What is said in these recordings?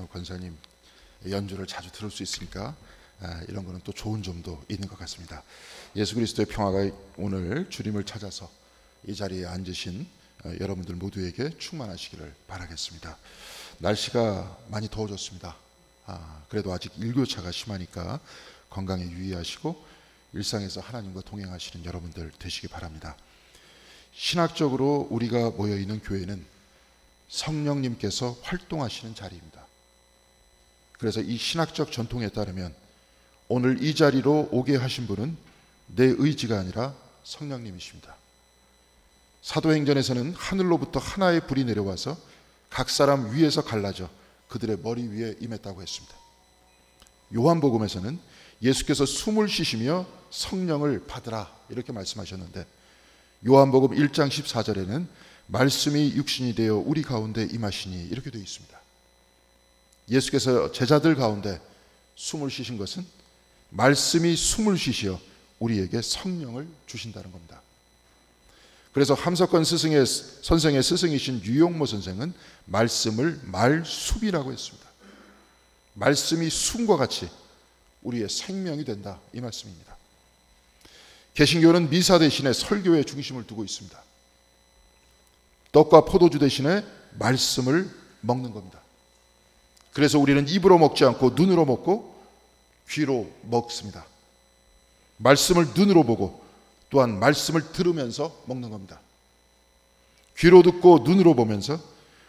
권사님 연주를 자주 들을 수 있으니까 이런 거는 또 좋은 점도 있는 것 같습니다. 예수 그리스도의 평화가 오늘 주님을 찾아서 이 자리에 앉으신 여러분들 모두에게 충만하시기를 바라겠습니다. 날씨가 많이 더워졌습니다. 그래도 아직 일교차가 심하니까 건강에 유의하시고 일상에서 하나님과 동행하시는 여러분들 되시기 바랍니다. 신학적으로 우리가 모여있는 교회는 성령님께서 활동하시는 자리입니다. 그래서 이 신학적 전통에 따르면 오늘 이 자리로 오게 하신 분은 내 의지가 아니라 성령님이십니다. 사도행전에서는 하늘로부터 하나의 불이 내려와서 각 사람 위에서 갈라져 그들의 머리 위에 임했다고 했습니다. 요한복음에서는 예수께서 숨을 쉬시며 성령을 받으라 이렇게 말씀하셨는데, 요한복음 1장 14절에는 말씀이 육신이 되어 우리 가운데 임하시니 이렇게 되어 있습니다. 예수께서 제자들 가운데 숨을 쉬신 것은 말씀이 숨을 쉬시어 우리에게 성령을 주신다는 겁니다. 그래서 함석권 선생의 스승이신 유용모 선생은 말씀을 말숲이라고 했습니다. 말씀이 숨과 같이 우리의 생명이 된다, 이 말씀입니다. 개신교는 미사 대신에 설교에 중심을 두고 있습니다. 떡과 포도주 대신에 말씀을 먹는 겁니다. 그래서 우리는 입으로 먹지 않고 눈으로 먹고 귀로 먹습니다. 말씀을 눈으로 보고 또한 말씀을 들으면서 먹는 겁니다. 귀로 듣고 눈으로 보면서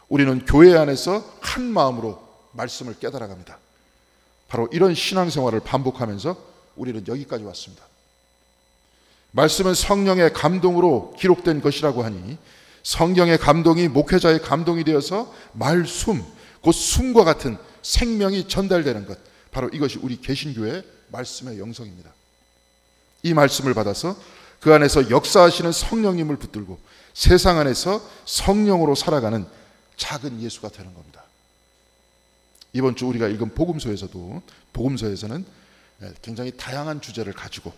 우리는 교회 안에서 한 마음으로 말씀을 깨달아갑니다. 바로 이런 신앙생활을 반복하면서 우리는 여기까지 왔습니다. 말씀은 성령의 감동으로 기록된 것이라고 하니 성령의 감동이 목회자의 감동이 되어서 말숨, 곧 숨과 같은 생명이 전달되는 것, 바로 이것이 우리 개신교의 말씀의 영성입니다. 이 말씀을 받아서 그 안에서 역사하시는 성령님을 붙들고 세상 안에서 성령으로 살아가는 작은 예수가 되는 겁니다. 이번 주 우리가 읽은 복음서에서는 굉장히 다양한 주제를 가지고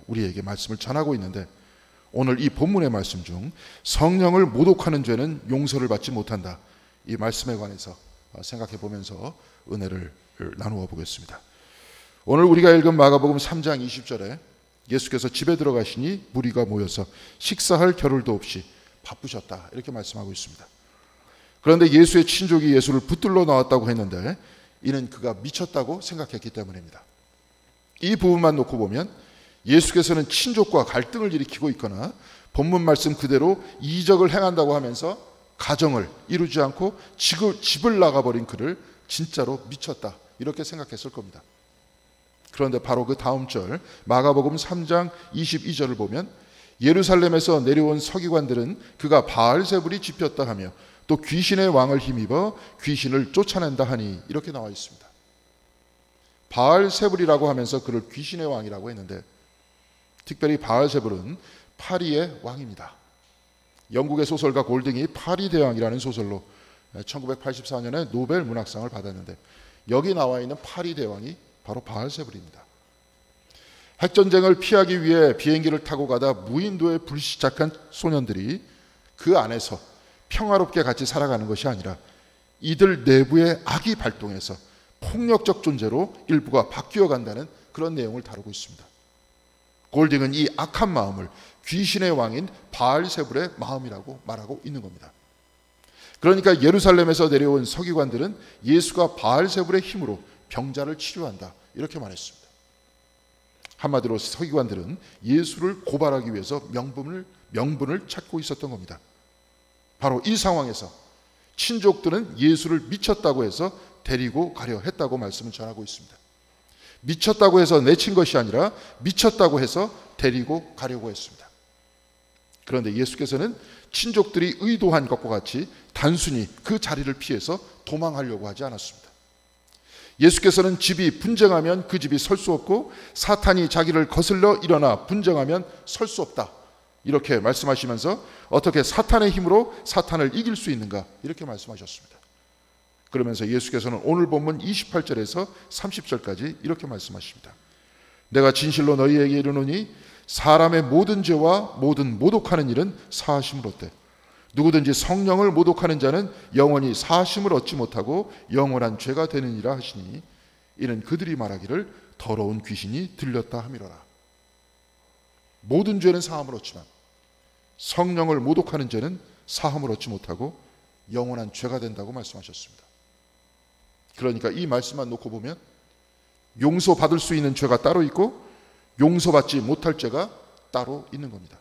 우리에게 말씀을 전하고 있는데, 오늘 이 본문의 말씀 중 성령을 모독하는 죄는 용서를 받지 못한다, 이 말씀에 관해서 생각해 보면서 은혜를 나누어 보겠습니다. 오늘 우리가 읽은 마가복음 3장 20절에 예수께서 집에 들어가시니 무리가 모여서 식사할 겨를도 없이 바쁘셨다, 이렇게 말씀하고 있습니다. 그런데 예수의 친족이 예수를 붙들러 나왔다고 했는데 이는 그가 미쳤다고 생각했기 때문입니다. 이 부분만 놓고 보면 예수께서는 친족과 갈등을 일으키고 있거나 본문 말씀 그대로 이적을 행한다고 하면서 가정을 이루지 않고 집을 나가버린 그를 진짜로 미쳤다, 이렇게 생각했을 겁니다. 그런데 바로 그 다음 절 마가복음 3장 22절을 보면 예루살렘에서 내려온 서기관들은 그가 바알세불이 집혔다 하며 또 귀신의 왕을 힘입어 귀신을 쫓아낸다 하니, 이렇게 나와 있습니다. 바알세불이라고 하면서 그를 귀신의 왕이라고 했는데, 특별히 바알세불은 파리의 왕입니다. 영국의 소설가 골딩이 파리대왕이라는 소설로 1984년에 노벨 문학상을 받았는데, 여기 나와 있는 파리대왕이 바로 바알세불입니다. 핵전쟁을 피하기 위해 비행기를 타고 가다 무인도에 불시착한 소년들이 그 안에서 평화롭게 같이 살아가는 것이 아니라 이들 내부의 악이 발동해서 폭력적 존재로 일부가 바뀌어 간다는 그런 내용을 다루고 있습니다. 골딩은 이 악한 마음을 귀신의 왕인 바알세불의 마음이라고 말하고 있는 겁니다. 그러니까 예루살렘에서 내려온 서기관들은 예수가 바알세불의 힘으로 병자를 치료한다, 이렇게 말했습니다. 한마디로 서기관들은 예수를 고발하기 위해서 명분을 찾고 있었던 겁니다. 바로 이 상황에서 친족들은 예수를 미쳤다고 해서 데리고 가려 했다고 말씀을 전하고 있습니다. 미쳤다고 해서 내친 것이 아니라 미쳤다고 해서 데리고 가려고 했습니다. 그런데 예수께서는 친족들이 의도한 것과 같이 단순히 그 자리를 피해서 도망하려고 하지 않았습니다. 예수께서는 집이 분쟁하면 그 집이 설 수 없고 사탄이 자기를 거슬러 일어나 분쟁하면 설 수 없다, 이렇게 말씀하시면서 어떻게 사탄의 힘으로 사탄을 이길 수 있는가, 이렇게 말씀하셨습니다. 그러면서 예수께서는 오늘 본문 28절에서 30절까지 이렇게 말씀하십니다. 내가 진실로 너희에게 이르노니 사람의 모든 죄와 모든 모독하는 일은 사하심을 얻되 누구든지 성령을 모독하는 자는 영원히 사심을 얻지 못하고 영원한 죄가 되느니라 하시니 이는 그들이 말하기를 더러운 귀신이 들렸다 함이로라. 모든 죄는 사함을 얻지만 성령을 모독하는 죄는 사함을 얻지 못하고 영원한 죄가 된다고 말씀하셨습니다. 그러니까 이 말씀만 놓고 보면 용서받을 수 있는 죄가 따로 있고 용서받지 못할 죄가 따로 있는 겁니다.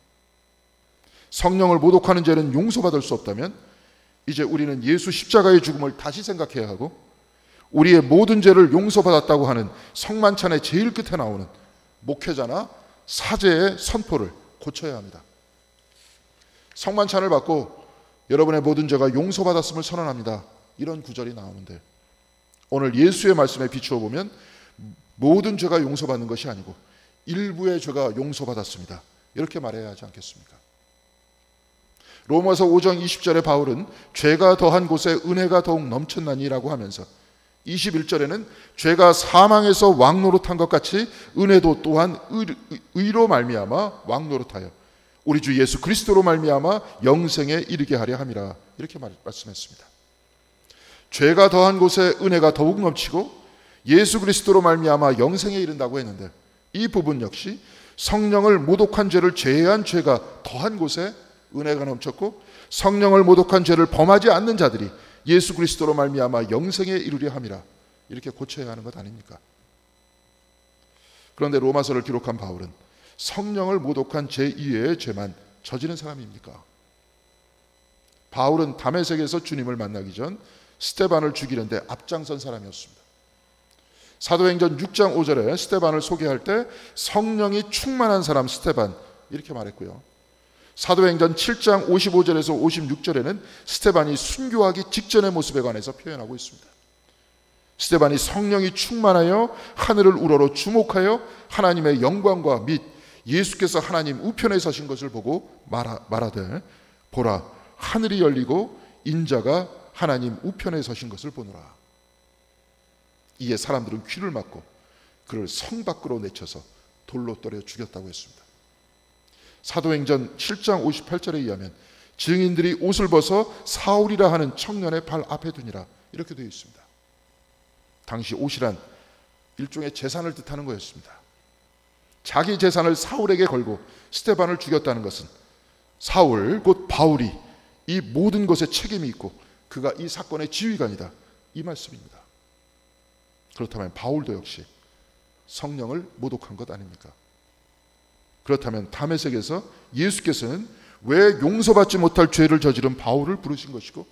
성령을 모독하는 죄는 용서받을 수 없다면 이제 우리는 예수 십자가의 죽음을 다시 생각해야 하고 우리의 모든 죄를 용서받았다고 하는 성만찬의 제일 끝에 나오는 목회자나 사제의 선포를 고쳐야 합니다. 성만찬을 받고 여러분의 모든 죄가 용서받았음을 선언합니다. 이런 구절이 나오는데 오늘 예수의 말씀에 비추어 보면 모든 죄가 용서받는 것이 아니고 일부의 죄가 용서받았습니다. 이렇게 말해야 하지 않겠습니까? 로마서 5장 20절에 바울은 죄가 더한 곳에 은혜가 더욱 넘쳤나니라고 하면서 21절에는 죄가 사망에서 왕노릇한 것 같이 은혜도 또한 의로 말미암아 왕노릇하여 우리 주 예수 그리스도로 말미암아 영생에 이르게 하려 함이라 이렇게 말씀했습니다. 죄가 더한 곳에 은혜가 더욱 넘치고 예수 그리스도로 말미암아 영생에 이른다고 했는데 이 부분 역시 성령을 모독한 죄를 제외한 죄가 더한 곳에 은혜가 넘쳤고 성령을 모독한 죄를 범하지 않는 자들이 예수 그리스도로 말미암아 영생에 이르려 함이라 이렇게 고쳐야 하는 것 아닙니까? 그런데 로마서를 기록한 바울은 성령을 모독한 죄 이외의 죄만 저지른 사람입니까? 바울은 다메섹에서 주님을 만나기 전 스데반을 죽이는데 앞장선 사람이었습니다. 사도행전 6장 5절에 스데반을 소개할 때 성령이 충만한 사람 스데반 이렇게 말했고요. 사도행전 7장 55절에서 56절에는 스데반이 순교하기 직전의 모습에 관해서 표현하고 있습니다. 스데반이 성령이 충만하여 하늘을 우러러 주목하여 하나님의 영광과 및 예수께서 하나님 우편에 서신 것을 보고 말하되 보라 하늘이 열리고 인자가 하나님 우편에 서신 것을 보노라. 이에 사람들은 귀를 막고 그를 성 밖으로 내쳐서 돌로 때려 죽였다고 했습니다. 사도행전 7장 58절에 의하면 증인들이 옷을 벗어 사울이라 하는 청년의 발 앞에 두니라 이렇게 되어 있습니다. 당시 옷이란 일종의 재산을 뜻하는 거였습니다. 자기 재산을 사울에게 걸고 스데반을 죽였다는 것은 사울 곧 바울이 이 모든 것에 책임이 있고 그가 이 사건의 지휘관이다 이 말씀입니다. 그렇다면 바울도 역시 성령을 모독한 것 아닙니까? 그렇다면 다메섹에서 예수께서는 왜 용서받지 못할 죄를 저지른 바울을 부르신 것이고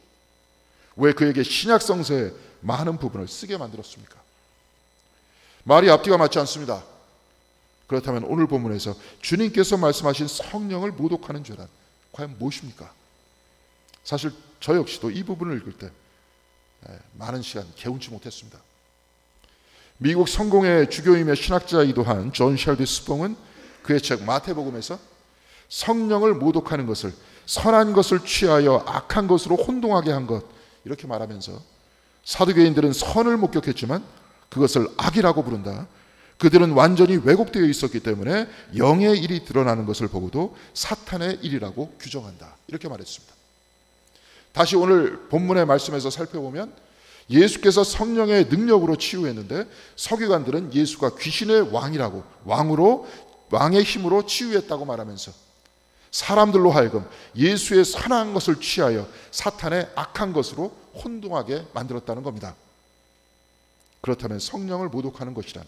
왜 그에게 신약성서의 많은 부분을 쓰게 만들었습니까? 말이 앞뒤가 맞지 않습니다. 그렇다면 오늘 본문에서 주님께서 말씀하신 성령을 모독하는 죄란 과연 무엇입니까? 사실 저 역시도 이 부분을 읽을 때 많은 시간 개운치 못했습니다. 미국 성공의 주교이며 신학자이기도 한 존 셸비 스봉은 그의 책 마태복음에서 성령을 모독하는 것을 선한 것을 취하여 악한 것으로 혼동하게 한 것 이렇게 말하면서 사두개인들은 선을 목격했지만 그것을 악이라고 부른다. 그들은 완전히 왜곡되어 있었기 때문에 영의 일이 드러나는 것을 보고도 사탄의 일이라고 규정한다. 이렇게 말했습니다. 다시 오늘 본문의 말씀에서 살펴보면 예수께서 성령의 능력으로 치유했는데 서기관들은 예수가 귀신의 왕이라고 왕의 힘으로 치유했다고 말하면서 사람들로 하여금 예수의 선한 것을 취하여 사탄의 악한 것으로 혼동하게 만들었다는 겁니다. 그렇다면 성령을 모독하는 것이란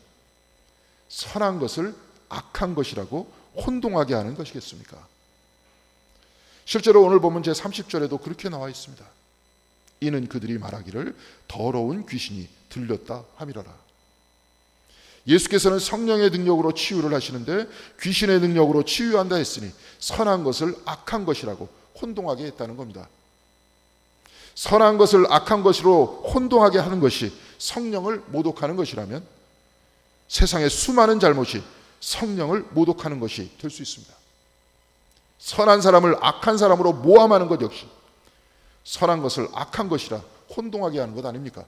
선한 것을 악한 것이라고 혼동하게 하는 것이겠습니까? 실제로 오늘 본문 제30절에도 그렇게 나와 있습니다. 이는 그들이 말하기를 더러운 귀신이 들렸다 함이라라. 예수께서는 성령의 능력으로 치유를 하시는데 귀신의 능력으로 치유한다 했으니 선한 것을 악한 것이라고 혼동하게 했다는 겁니다. 선한 것을 악한 것으로 혼동하게 하는 것이 성령을 모독하는 것이라면 세상의 수많은 잘못이 성령을 모독하는 것이 될 수 있습니다. 선한 사람을 악한 사람으로 모함하는 것 역시 선한 것을 악한 것이라 혼동하게 하는 것 아닙니까?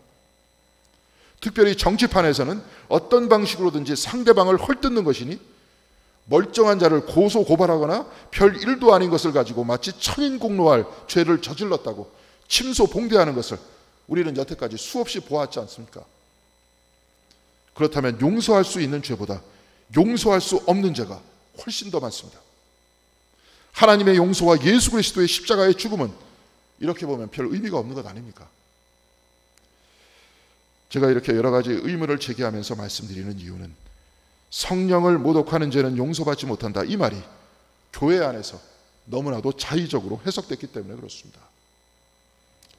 특별히 정치판에서는 어떤 방식으로든지 상대방을 헐뜯는 것이니 멀쩡한 자를 고소 고발하거나 별 일도 아닌 것을 가지고 마치 천인공노할 죄를 저질렀다고 침소 봉대하는 것을 우리는 여태까지 수없이 보았지 않습니까? 그렇다면 용서할 수 있는 죄보다 용서할 수 없는 죄가 훨씬 더 많습니다. 하나님의 용서와 예수 그리스도의 십자가의 죽음은 이렇게 보면 별 의미가 없는 것 아닙니까? 제가 이렇게 여러 가지 의문을 제기하면서 말씀드리는 이유는 성령을 모독하는 죄는 용서받지 못한다, 이 말이 교회 안에서 너무나도 자의적으로 해석됐기 때문에 그렇습니다.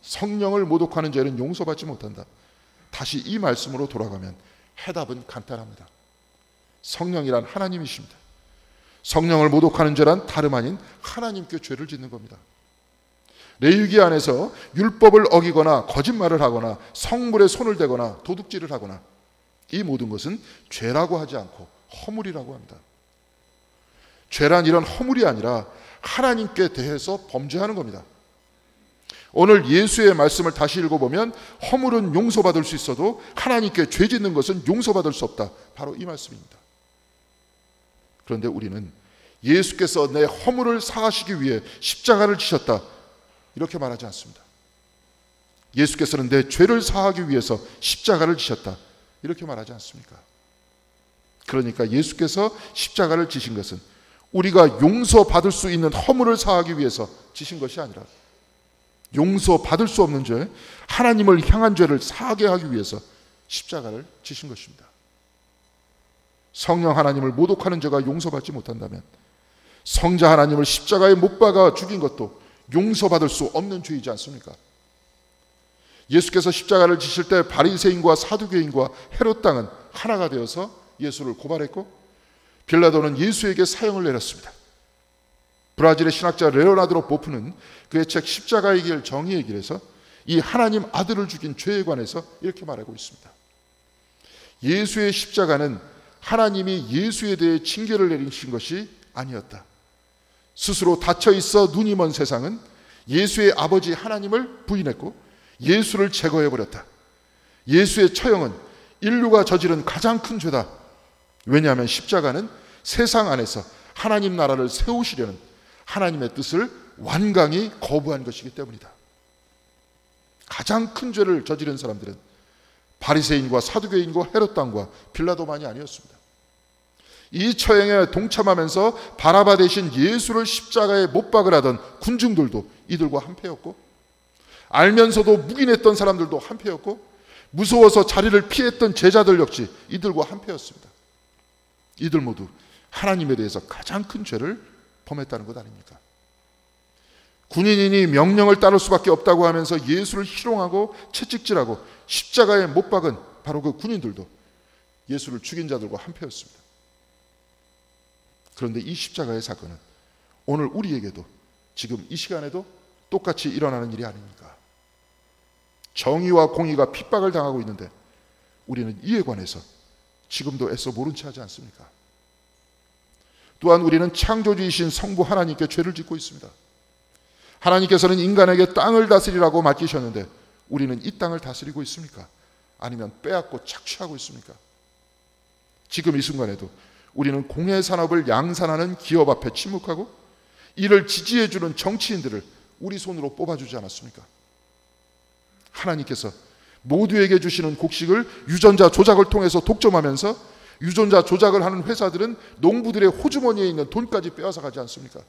성령을 모독하는 죄는 용서받지 못한다. 다시 이 말씀으로 돌아가면 해답은 간단합니다. 성령이란 하나님이십니다. 성령을 모독하는 죄란 다름 아닌 하나님께 죄를 짓는 겁니다. 레위기 안에서 율법을 어기거나 거짓말을 하거나 성물에 손을 대거나 도둑질을 하거나 이 모든 것은 죄라고 하지 않고 허물이라고 합니다. 죄란 이런 허물이 아니라 하나님께 대해서 범죄하는 겁니다. 오늘 예수의 말씀을 다시 읽어보면 허물은 용서받을 수 있어도 하나님께 죄 짓는 것은 용서받을 수 없다. 바로 이 말씀입니다. 그런데 우리는 예수께서 내 허물을 사하시기 위해 십자가를 지셨다, 이렇게 말하지 않습니다. 예수께서는 내 죄를 사하기 위해서 십자가를 지셨다, 이렇게 말하지 않습니까? 그러니까 예수께서 십자가를 지신 것은 우리가 용서받을 수 있는 허물을 사하기 위해서 지신 것이 아니라 용서받을 수 없는 죄, 하나님을 향한 죄를 사하게 하기 위해서 십자가를 지신 것입니다. 성령 하나님을 모독하는 죄가 용서받지 못한다면 성자 하나님을 십자가에 못 박아 죽인 것도 용서받을 수 없는 죄이지 않습니까? 예수께서 십자가를 지실 때 바리새인과 사두개인과 헤롯 당은 하나가 되어서 예수를 고발했고 빌라도는 예수에게 사형을 내렸습니다. 브라질의 신학자 레오나드로 보프는 그의 책 십자가의 길 정의의 길에서 이 하나님 아들을 죽인 죄에 관해서 이렇게 말하고 있습니다. 예수의 십자가는 하나님이 예수에 대해 징계를 내리신 것이 아니었다. 스스로 닫혀있어 눈이 먼 세상은 예수의 아버지 하나님을 부인했고 예수를 제거해버렸다. 예수의 처형은 인류가 저지른 가장 큰 죄다. 왜냐하면 십자가는 세상 안에서 하나님 나라를 세우시려는 하나님의 뜻을 완강히 거부한 것이기 때문이다. 가장 큰 죄를 저지른 사람들은 바리새인과 사두개인과 헤롯 당과 빌라도만이 아니었습니다. 이 처형에 동참하면서 바라바 대신 예수를 십자가에 못 박으라던 군중들도 이들과 한패였고, 알면서도 묵인했던 사람들도 한패였고, 무서워서 자리를 피했던 제자들 역시 이들과 한패였습니다. 이들 모두 하나님에 대해서 가장 큰 죄를 범했다는 것 아닙니까? 군인이니 명령을 따를 수밖에 없다고 하면서 예수를 희롱하고 채찍질하고 십자가에 못 박은 바로 그 군인들도 예수를 죽인 자들과 한패였습니다. 그런데 이 십자가의 사건은 오늘 우리에게도 지금 이 시간에도 똑같이 일어나는 일이 아닙니까? 정의와 공의가 핍박을 당하고 있는데 우리는 이에 관해서 지금도 애써 모른 체 하지 않습니까? 또한 우리는 창조주이신 성부 하나님께 죄를 짓고 있습니다. 하나님께서는 인간에게 땅을 다스리라고 맡기셨는데 우리는 이 땅을 다스리고 있습니까? 아니면 빼앗고 착취하고 있습니까? 지금 이 순간에도 우리는 공해 산업을 양산하는 기업 앞에 침묵하고 이를 지지해주는 정치인들을 우리 손으로 뽑아주지 않았습니까? 하나님께서 모두에게 주시는 곡식을 유전자 조작을 통해서 독점하면서 유전자 조작을 하는 회사들은 농부들의 호주머니에 있는 돈까지 빼앗아 가지 않습니까?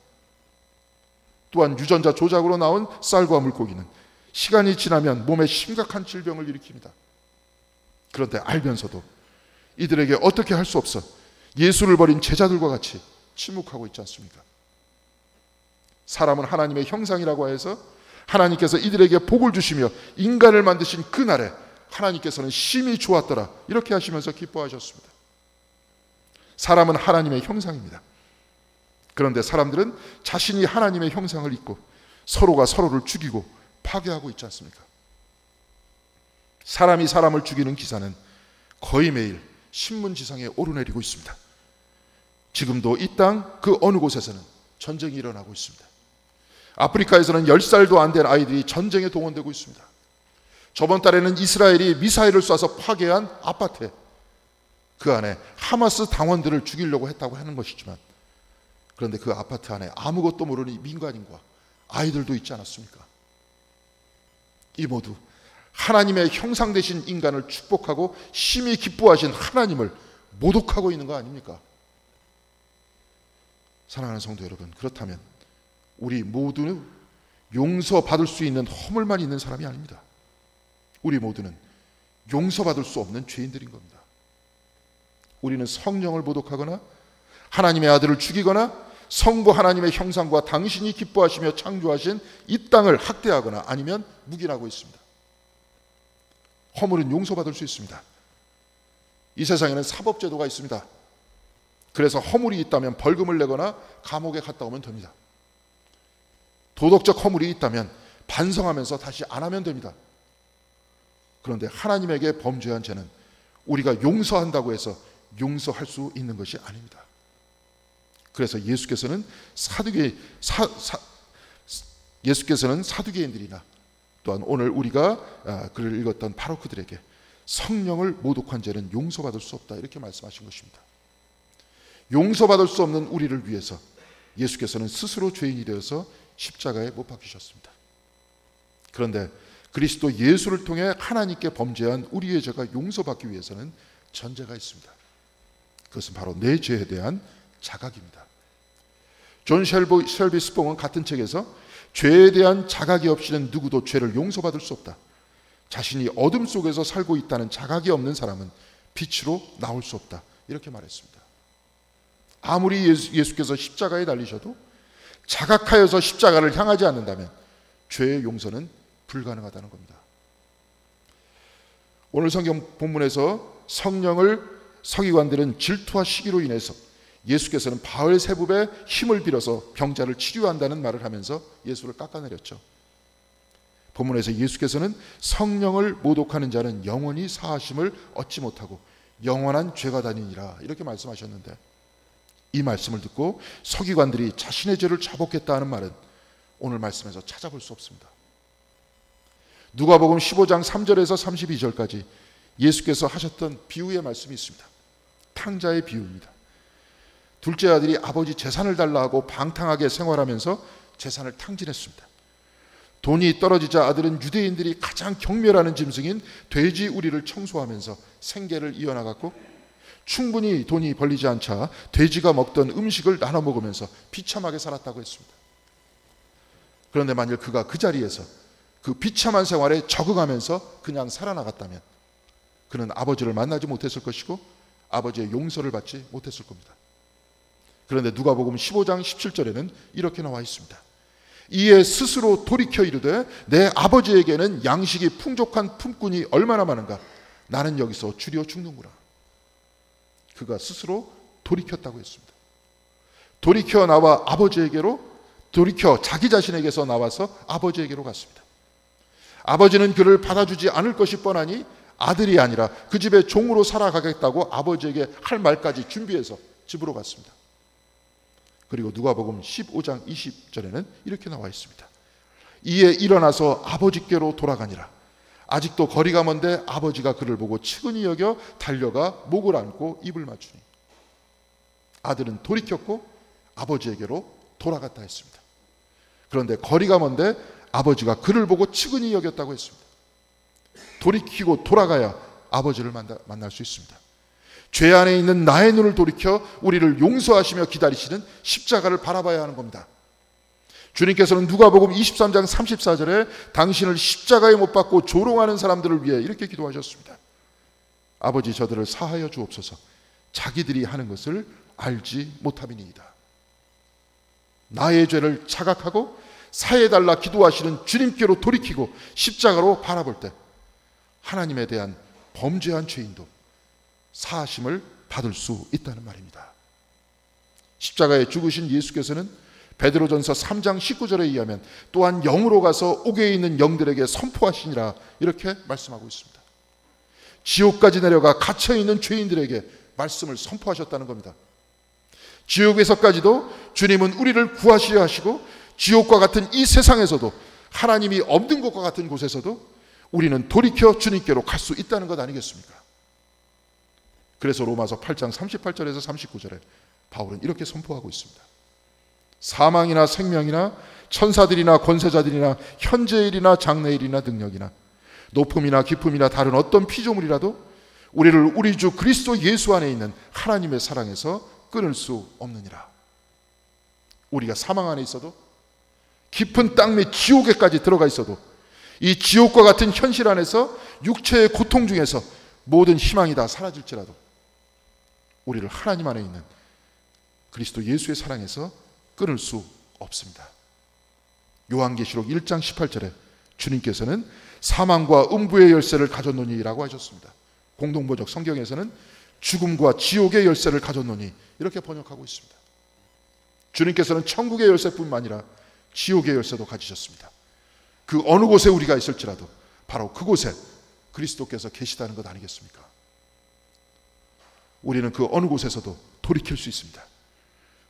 또한 유전자 조작으로 나온 쌀과 물고기는 시간이 지나면 몸에 심각한 질병을 일으킵니다. 그런데 알면서도 이들에게 어떻게 할 수 없어 예수를 버린 제자들과 같이 침묵하고 있지 않습니까? 사람은 하나님의 형상이라고 해서 하나님께서 이들에게 복을 주시며 인간을 만드신 그날에 하나님께서는 심히 좋았더라 이렇게 하시면서 기뻐하셨습니다. 사람은 하나님의 형상입니다. 그런데 사람들은 자신이 하나님의 형상을 잊고 서로가 서로를 죽이고 파괴하고 있지 않습니까? 사람이 사람을 죽이는 기사는 거의 매일 신문지상에 오르내리고 있습니다. 지금도 이 땅 그 어느 곳에서는 전쟁이 일어나고 있습니다. 아프리카에서는 10살도 안 된 아이들이 전쟁에 동원되고 있습니다. 저번 달에는 이스라엘이 미사일을 쏴서 파괴한 아파트에 그 안에 하마스 당원들을 죽이려고 했다고 하는 것이지만 그런데 그 아파트 안에 아무것도 모르는 민간인과 아이들도 있지 않았습니까? 이 모두 하나님의 형상 되신 인간을 축복하고 심히 기뻐하신 하나님을 모독하고 있는 거 아닙니까? 사랑하는 성도 여러분, 그렇다면 우리 모두 용서받을 수 있는 허물만 있는 사람이 아닙니다. 우리 모두는 용서받을 수 없는 죄인들인 겁니다. 우리는 성령을 모독하거나 하나님의 아들을 죽이거나 성부 하나님의 형상과 당신이 기뻐하시며 창조하신 이 땅을 학대하거나 아니면 묵인하고 있습니다. 허물은 용서받을 수 있습니다. 이 세상에는 사법제도가 있습니다. 그래서 허물이 있다면 벌금을 내거나 감옥에 갔다 오면 됩니다. 도덕적 허물이 있다면 반성하면서 다시 안 하면 됩니다. 그런데 하나님에게 범죄한 죄는 우리가 용서한다고 해서 용서할 수 있는 것이 아닙니다. 그래서 예수께서는 사두개인들이나 또한 오늘 우리가 글을 읽었던 바로크들에게 성령을 모독한 죄는 용서받을 수 없다 이렇게 말씀하신 것입니다. 용서받을 수 없는 우리를 위해서 예수께서는 스스로 죄인이 되어서 십자가에 못 박히셨습니다. 그런데 그리스도 예수를 통해 하나님께 범죄한 우리의 죄가 용서받기 위해서는 전제가 있습니다. 그것은 바로 내 죄에 대한 자각입니다. 존 쉘비 스봉은 같은 책에서 죄에 대한 자각이 없이는 누구도 죄를 용서받을 수 없다. 자신이 어둠 속에서 살고 있다는 자각이 없는 사람은 빛으로 나올 수 없다. 이렇게 말했습니다. 아무리 예수께서 십자가에 달리셔도 자각하여서 십자가를 향하지 않는다면 죄의 용서는 불가능하다는 겁니다. 오늘 성경 본문에서 성령을 서기관들은 질투와 시기로 인해서 예수께서는 바알세붑의 힘을 빌어서 병자를 치료한다는 말을 하면서 예수를 깎아내렸죠. 본문에서 예수께서는 성령을 모독하는 자는 영원히 사하심을 얻지 못하고 영원한 죄가 다니니라 이렇게 말씀하셨는데, 이 말씀을 듣고 서기관들이 자신의 죄를 자복했다 하는 말은 오늘 말씀에서 찾아볼 수 없습니다. 누가복음 15장 3절에서 32절까지 예수께서 하셨던 비유의 말씀이 있습니다. 탕자의 비유입니다. 둘째 아들이 아버지 재산을 달라 하고 방탕하게 생활하면서 재산을 탕진했습니다. 돈이 떨어지자 아들은 유대인들이 가장 경멸하는 짐승인 돼지 우리를 청소하면서 생계를 이어나갔고, 충분히 돈이 벌리지 않자 돼지가 먹던 음식을 나눠 먹으면서 비참하게 살았다고 했습니다. 그런데 만일 그가 그 자리에서 그 비참한 생활에 적응하면서 그냥 살아나갔다면 그는 아버지를 만나지 못했을 것이고 아버지의 용서를 받지 못했을 겁니다. 그런데 누가복음 15장 17절에는 이렇게 나와 있습니다. 이에 스스로 돌이켜 이르되 내 아버지에게는 양식이 풍족한 품꾼이 얼마나 많은가, 나는 여기서 줄여 죽는구나. 그가 스스로 돌이켰다고 했습니다. 돌이켜 나와 아버지에게로, 돌이켜 자기 자신에게서 나와서 아버지에게로 갔습니다. 아버지는 그를 받아주지 않을 것이 뻔하니 아들이 아니라 그 집에 종으로 살아가겠다고 아버지에게 할 말까지 준비해서 집으로 갔습니다. 그리고 누가복음 15장 20절에는 이렇게 나와 있습니다. 이에 일어나서 아버지께로 돌아가니라. 아직도 거리가 먼데 아버지가 그를 보고 측은히 여겨 달려가 목을 안고 입을 맞추니 아들은 돌이켰고 아버지에게로 돌아갔다 했습니다. 그런데 거리가 먼데 아버지가 그를 보고 측은히 여겼다고 했습니다. 돌이키고 돌아가야 아버지를 만날 수 있습니다. 죄 안에 있는 나의 눈을 돌이켜 우리를 용서하시며 기다리시는 십자가를 바라봐야 하는 겁니다. 주님께서는 누가복음 23장 34절에 당신을 십자가에 못 박고 조롱하는 사람들을 위해 이렇게 기도하셨습니다. 아버지, 저들을 사하여 주옵소서. 자기들이 하는 것을 알지 못함이니이다. 나의 죄를 자각하고 사해달라 기도하시는 주님께로 돌이키고 십자가로 바라볼 때 하나님에 대한 범죄한 죄인도 사하심을 받을 수 있다는 말입니다. 십자가에 죽으신 예수께서는 베드로전서 3장 19절에 의하면 또한 영으로 가서 옥에 있는 영들에게 선포하시니라 이렇게 말씀하고 있습니다. 지옥까지 내려가 갇혀있는 죄인들에게 말씀을 선포하셨다는 겁니다. 지옥에서까지도 주님은 우리를 구하시려 하시고 지옥과 같은 이 세상에서도, 하나님이 없는 곳과 같은 곳에서도 우리는 돌이켜 주님께로 갈 수 있다는 것 아니겠습니까? 그래서 로마서 8장 38절에서 39절에 바울은 이렇게 선포하고 있습니다. 사망이나 생명이나 천사들이나 권세자들이나 현재일이나 장래일이나 능력이나 높음이나 깊음이나 다른 어떤 피조물이라도 우리를 우리 주 그리스도 예수 안에 있는 하나님의 사랑에서 끊을 수 없느니라. 우리가 사망 안에 있어도 깊은 땅 및 지옥에까지 들어가 있어도 이 지옥과 같은 현실 안에서 육체의 고통 중에서 모든 희망이 다 사라질지라도 우리를 하나님 안에 있는 그리스도 예수의 사랑에서 끊을 수 없습니다. 요한계시록 1장 18절에 주님께서는 사망과 음부의 열쇠를 가졌노니 라고 하셨습니다. 공동번역 성경에서는 죽음과 지옥의 열쇠를 가졌노니 이렇게 번역하고 있습니다. 주님께서는 천국의 열쇠뿐만 아니라 지옥의 열쇠도 가지셨습니다. 그 어느 곳에 우리가 있을지라도 바로 그곳에 그리스도께서 계시다는 것 아니겠습니까? 우리는 그 어느 곳에서도 돌이킬 수 있습니다.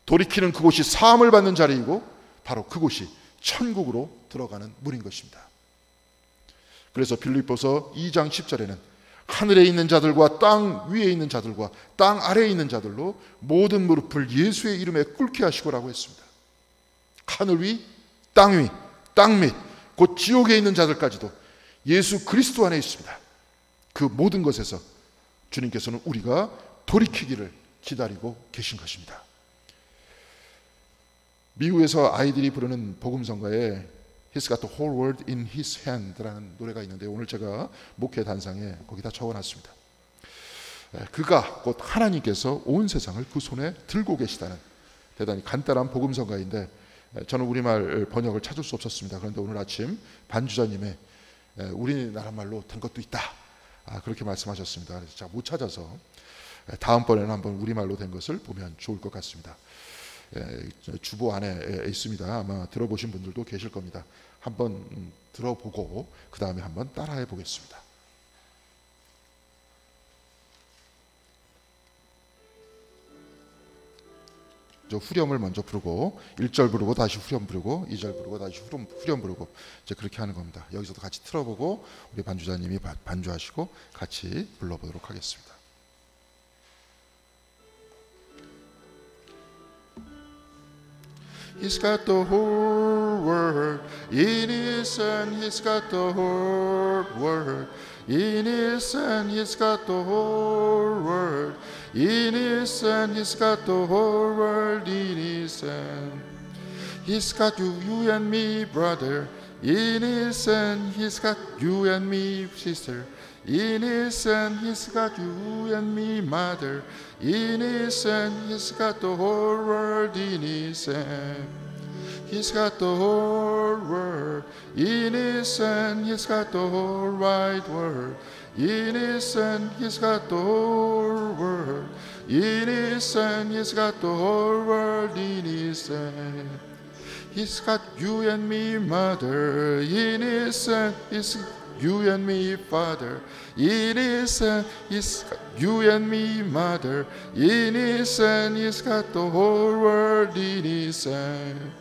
돌이키는 그곳이 사함을 받는 자리이고 바로 그곳이 천국으로 들어가는 문인 것입니다. 그래서 빌립보서 2장 10절에는 하늘에 있는 자들과 땅 위에 있는 자들과 땅 아래에 있는 자들로 모든 무릎을 예수의 이름에 꿇게 하시고라고 했습니다. 하늘 위, 땅 위, 땅 밑, 곧 지옥에 있는 자들까지도 예수 그리스도 안에 있습니다. 그 모든 것에서 주님께서는 우리가 돌이키기를 기다리고 계신 것입니다. 미국에서 아이들이 부르는 복음성가에 He's got the whole world in his hand라는 노래가 있는데 오늘 제가 목회 단상에 거기다 적어놨습니다. 그가 곧 하나님께서 온 세상을 그 손에 들고 계시다는 대단히 간단한 복음성가인데 저는 우리말 번역을 찾을 수 없었습니다. 그런데 오늘 아침 반주자님의 우리나라 말로 된 것도 있다 그렇게 말씀하셨습니다. 그래서 제가 못 찾아서 다음번에는 한번 우리말로 된 것을 보면 좋을 것 같습니다. 주보 안에 있습니다. 아마 들어보신 분들도 계실 겁니다. 한번 들어보고 그 다음에 한번 따라해 보겠습니다. 저 후렴을 먼저 부르고 1절 부르고 다시 후렴 부르고 2절 부르고 다시 후렴 부르고 이제 그렇게 하는 겁니다. 여기서도 같이 틀어보고 우리 반주자님이 반주하시고 같이 불러보도록 하겠습니다. He's got the whole world in his hand. He's got the whole world in his hand. He's got the whole world in his hand. He's got the whole world in his hand. He's got you and me, brother, in his hand. He's got you and me, sister, in his hand. He's got you and me, mother, in his hand. He's got the whole world in his hand. He's got the whole world in his hand. He's got the whole wide world in his hand. He's got the whole world in his hand. He's got the whole world in his hand. He's got you and me, mother, in his hand. He's got you and me, father, in his hand. He's got you and me, mother, in his hand. He's got the whole world in his hand.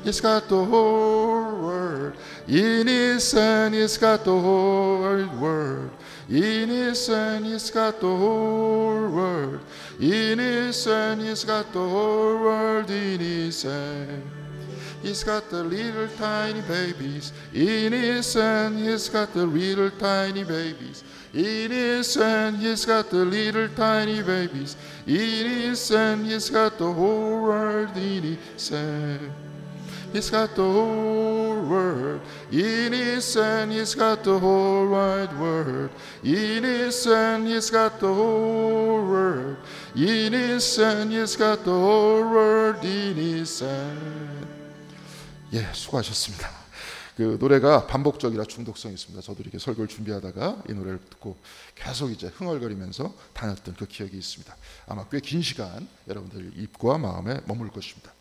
He's got the whole world in his hand. He's got the whole world in his hand. He's got the whole world in his hand. He's got the whole world in his hand. He's got the little tiny babies in his hand. He's got the little tiny babies in his hand. He's got the little tiny babies in his hand. He's got the whole world in his hand. He's got the whole world in his hand. He's got the whole wide world in his hand. He's got the whole world in his hand. He's got the whole world in his hand. 예, 수고하셨습니다. 그 노래가 반복적이라 중독성이 있습니다. 저도 이렇게 설교를 준비하다가 이 노래를 듣고 계속 이제 흥얼거리면서 다녔던 그 기억이 있습니다. 아마 꽤 긴 시간 여러분들 입과 마음에 머물 것입니다.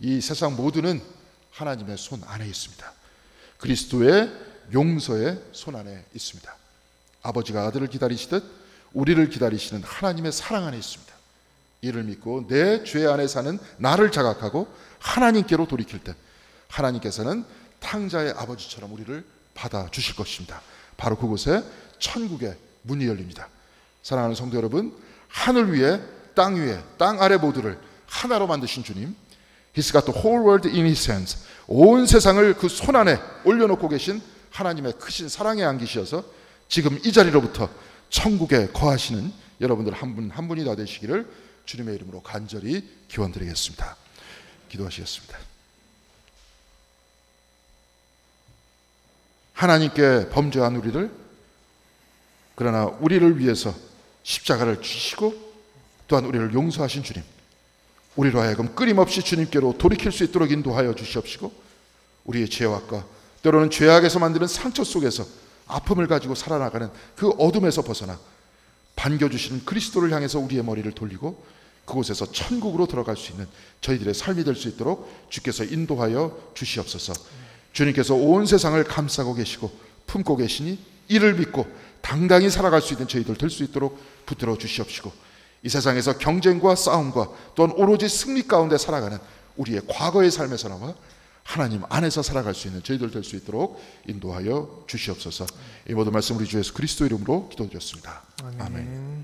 이 세상 모두는 하나님의 손 안에 있습니다. 그리스도의 용서의 손 안에 있습니다. 아버지가 아들을 기다리시듯 우리를 기다리시는 하나님의 사랑 안에 있습니다. 이를 믿고 내 죄 안에 사는 나를 자각하고 하나님께로 돌이킬 때 하나님께서는 탕자의 아버지처럼 우리를 받아주실 것입니다. 바로 그곳에 천국의 문이 열립니다. 사랑하는 성도 여러분, 하늘 위에 땅 위에 땅 아래 모두를 하나로 만드신 주님, He's got the whole world in his hands. 온 세상을 그 손 안에 올려놓고 계신 하나님의 크신 사랑의 안기시여서 지금 이 자리로부터 천국에 거하시는 여러분들 한 분 한 분이 다 되시기를 주님의 이름으로 간절히 기원드리겠습니다. 기도하시겠습니다. 하나님께 범죄한 우리를, 그러나 우리를 위해서 십자가를 지시고 또한 우리를 용서하신 주님, 우리로 하여금 끊임없이 주님께로 돌이킬 수 있도록 인도하여 주시옵시고, 우리의 죄악과 때로는 죄악에서 만드는 상처 속에서 아픔을 가지고 살아나가는 그 어둠에서 벗어나 반겨주시는 그리스도를 향해서 우리의 머리를 돌리고 그곳에서 천국으로 들어갈 수 있는 저희들의 삶이 될 수 있도록 주께서 인도하여 주시옵소서. 주님께서 온 세상을 감싸고 계시고 품고 계시니 이를 믿고 당당히 살아갈 수 있는 저희들 될 수 있도록 붙들어 주시옵시고, 이 세상에서 경쟁과 싸움과 또한 오로지 승리 가운데 살아가는 우리의 과거의 삶에서 나와 하나님 안에서 살아갈 수 있는 저희들 될 수 있도록 인도하여 주시옵소서. 이 모든 말씀 우리 주 예수 그리스도 이름으로 기도드렸습니다. 아멘.